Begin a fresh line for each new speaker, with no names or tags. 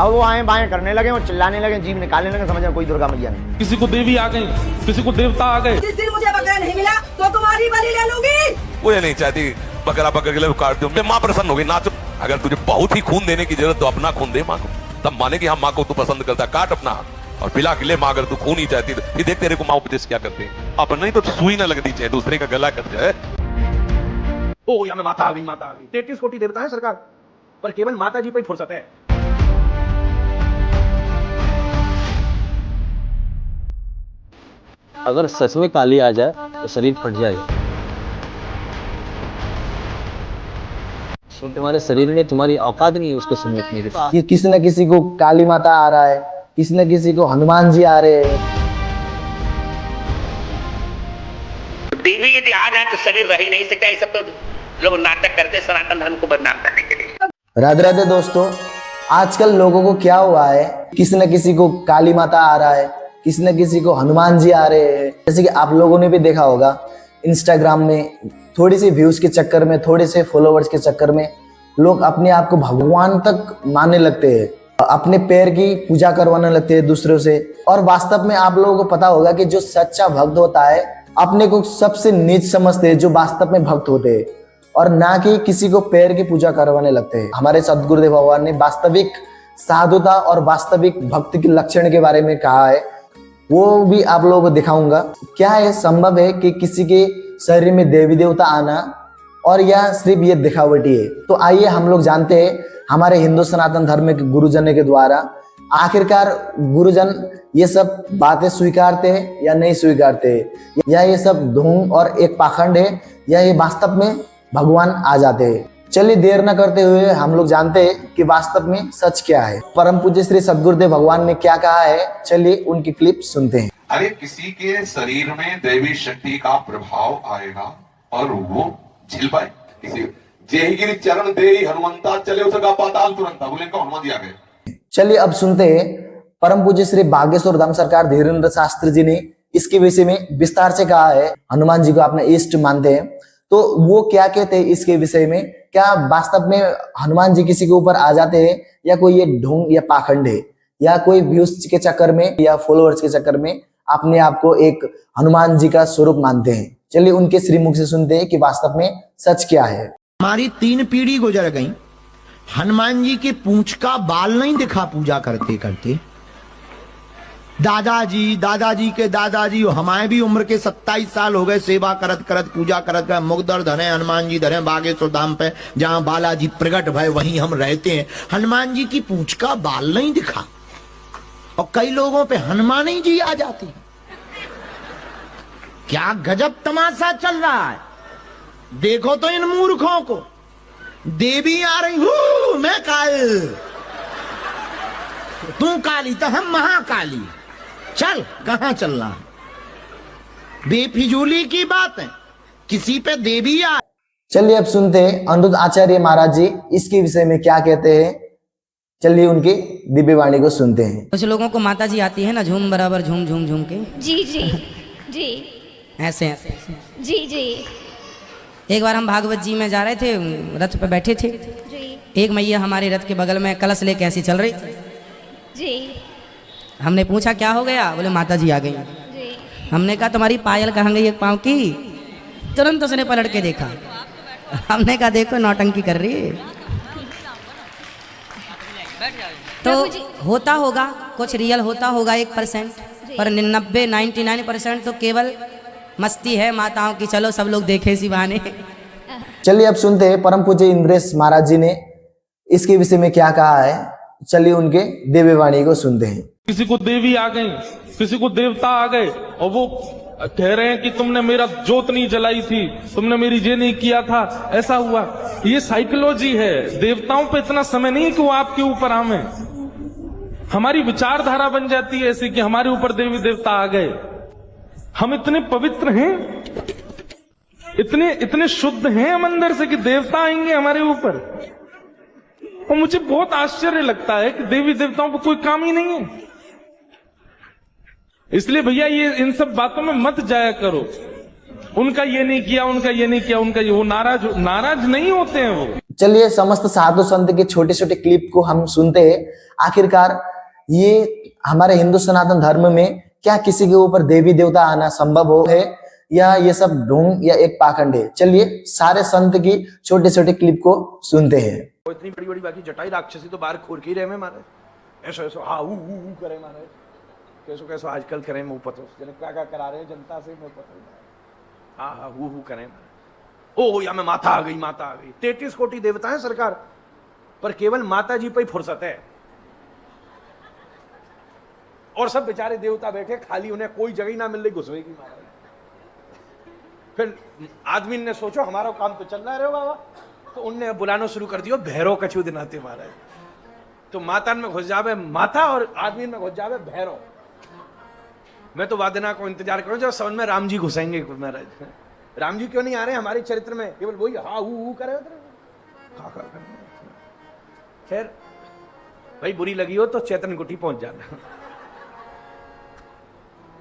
अब वो आए बाएं करने लगे, वो चिल्लाने लगे, जीभ निकालने लगे, समझ में कोई दुर्गा मैया नहीं।
किसी को देवी आ गई, किसी को देवता आ गए।
जिस दिन मुझे बकरा नहीं मिला तो तुम्हारी बलि ले लूंगी।
वो ये नहीं चाहती बकरा पकड़ के काट दूं। माँ प्रसन्न होगी नाच। अगर तुझे बहुत ही खून देने की जरूरत तो अपना खून दे माँ को, तब माने कि हाँ माँ को तू पसंद करता, काट अपना और पिला के ले माँ। अगर तू खून ही चाहती तो फिर देख तेरे को माँ उपदेश क्या करते हैं। अपना ही तो सुई ना लगनी चाहिए, दूसरे का गला कट जाए।
ओ यहाँ में माता आ गई, माता आ गई। 33 कोटि देवता है सरकार, पर केवल माता जी पे ही फुर्सत है।
अगर सच में काली आ जाए तो शरीर फट जाएगा। तुम्हारे शरीर में तुम्हारी औकात नहीं है उसको समेटने की।
ये किसी न किसी को काली माता आ रहा है, किसी न किसी को हनुमान जी आ रहे हैं।
देवी यदि आ जाए तो शरीर रह ही नहीं सकता। ये सब तो लोग नाटक करते सनातन धर्म को बदनाम करने के लिए।
राधे राधे दोस्तों, आजकल लोगों को क्या हुआ है, किसी न किसी को काली माता आ रहा है, किसी न किसी को हनुमान जी आ रहे हैं। जैसे कि आप लोगों ने भी देखा होगा इंस्टाग्राम में, थोड़ी सी व्यूज के चक्कर में, थोड़े से फॉलोवर्स के चक्कर में लोग अपने आप को भगवान तक मानने लगते हैं, अपने पैर की पूजा करवाने लगते हैं दूसरों से। और वास्तव में आप लोगों को पता होगा कि जो सच्चा भक्त होता है अपने को सबसे नीच समझते हैं, जो वास्तव में भक्त होते हैं, और ना कि किसी को पैर की पूजा करवाने लगते हैं। हमारे सदगुरुदेव भगवान ने वास्तविक साधुता और वास्तविक भक्ति के लक्षण के बारे में कहा है, वो भी आप लोगों को दिखाऊंगा। क्या ये संभव है कि किसी के शरीर में देवी देवता आना, और यह सिर्फ ये दिखावटी है? तो आइए हम लोग जानते हैं हमारे हिंदू सनातन धर्म के गुरुजन के द्वारा आखिरकार गुरुजन ये सब बातें स्वीकारते हैं या नहीं स्वीकारते हैं, या ये सब ढोंग और एक पाखंड है, या ये वास्तव में भगवान आ जाते हैं। चलिए देर न करते हुए हम लोग जानते हैं कि वास्तव में सच क्या है। परम पूज्य श्री सदगुरुदेव भगवान ने क्या कहा है, चलिए उनकी क्लिप सुनते हैं।
अरे किसी के शरीर में देवी शक्ति का प्रभाव आएगा और वो झिल पाए। किसी जेहि गिरि चरण देहि हनुमंता चले उसका पाताल तुरंत। बोले इनको हनुमान जी आ गए।
चलिए अब सुनते हैं परम पूज्य श्री बागेश्वर धाम सरकार धीरेन्द्र शास्त्री जी ने इसके विषय में विस्तार से कहा है। हनुमान जी को अपने इष्ट मानते हैं, तो वो क्या कहते हैं इसके विषय में। क्या वास्तव में हनुमान जी किसी के ऊपर आ जाते हैं, या कोई ये ढोंग या पाखंड है, या कोई व्यूज के चक्कर में या फॉलोअर्स के चक्कर में अपने आप को एक हनुमान जी का स्वरूप मानते हैं? चलिए उनके श्रीमुख से सुनते हैं कि वास्तव में सच क्या है।
हमारी 3 पीढ़ी गुजर गई, हनुमान जी के पूंछ का बाल नहीं दिखा पूजा करते करते। दादाजी के दादाजी, हमारे भी उम्र के 27 साल हो गए सेवा करत करत, पूजा करत गए। मुगदर धरे हनुमान जी धरे बागेश्वर धाम पे, जहां बालाजी प्रकट भय वहीं हम रहते हैं। हनुमान जी की पूंछ का बाल नहीं दिखा, और कई लोगों पे हनुमान जी आ जाती है। क्या गजब तमाशा चल रहा है। देखो तो इन मूर्खों को, देवी आ रही हूं मैं काल, तू काली तो हम महाकाली। चल कहां चल रहा है, बेफिजूली की बात है। किसी पे देवी आ।
चलिए अब सुनते हैं अनिरुद्ध आचार्य महाराज जी इसके विषय में क्या कहते हैं। चलिए उनकी दिव्य वाणी को सुनते हैं।
कुछ लोगों को माता जी आती है ना, झूम बराबर झूम झूम झूम के।
जी जी जी
ऐसे ऐसे
जी जी।
एक बार हम भागवत जी में जा रहे थे, रथ पे बैठे थे
जी।
एक मैया हमारे रथ के बगल में कलश लेके ऐसी चल रही
जी।
हमने पूछा क्या हो गया, बोले माता जी आ गई
जी।
हमने कहा तुम्हारी पायल कहाँ गई एक पाँव की? तुरंत उसने पलट के देखा। हमने कहा देखो नौटंकी कर रही है। तो होता होगा कुछ रियल होता होगा 1%, पर 99% तो केवल मस्ती है माताओं की। चलो सब लोग देखे इसी बहाने।
चलिए अब सुनते हैं परम पूज्य इंद्रेश महाराज जी ने इसके विषय में क्या कहा है। चलिए उनके दिव्य वाणी को सुनते हैं।
किसी को देवी आ गई, किसी को देवता आ गए, और वो कह रहे हैं कि तुमने मेरा जोत नहीं जलाई थी, तुमने मेरी ये नहीं किया था, ऐसा हुआ। ये साइकोलॉजी है। देवताओं पे इतना समय नहीं है कि वो आपके ऊपर आवे। हमारी विचारधारा बन जाती है ऐसी कि हमारे ऊपर देवी देवता आ गए। हम इतने पवित्र हैं, इतने शुद्ध हैं हम अंदर से कि देवता आएंगे हमारे ऊपर। और मुझे बहुत आश्चर्य लगता है कि देवी देवताओं को कोई काम ही नहीं है। इसलिए भैया ये इन सब बातों में मत जाया करो। उनका ये नहीं किया, उनका ये नहीं किया, उनका ये, वो नाराज नहीं होते हैं वो।
चलिए समस्त साधु संत के छोटे छोटे क्लिप को हम सुनते हैं। आखिरकार ये हमारे हिंदू सनातन धर्म में क्या किसी के ऊपर देवी देवता आना संभव हो है या ये सब ढोंग या एक पाखंड है? चलिए सारे संत की छोटे छोटे क्लिप को सुनते हैं।
वो इतनी बड़ी बड़ी बाकी जटाई राक्षसी तो बाहर खोर के ही रहे में मारे, ऐसो ऐसो हाँ ऊ करे मारे, कैसो कैसो आजकल करें मुंह पतो जने क्या करा रहे हैं जनता से मुंह पतो, हाँ हाँ हु करें मारे। ओ या में माता आ गई, माता आ गई। 33 कोटि देवता है सरकार, पर केवल माता जी पे ही फुर्सत है और सब बेचारे देवता बैठे खाली, उन्हें कोई जगह ना मिल रही घुसवेगी महाराज। फिर आदमी ने सोचो हमारा काम तो चल रहा है बाबा, तो उनने बुलाना शुरू कर दिया भैरव कछू दिनाते महाराज। तो माता में घुस जावे माता और आदमी में घुस जावे भैरव। मैं तो वादना को इंतजार करूं जब समझ में राम जी घुसेंगे महाराज। राम जी क्यों नहीं आ रहे हमारे चरित्र में, केवल वही हाँ हु करे। खैर भाई बुरी लगी हो तो चेतन गुटी पहुंच जाना।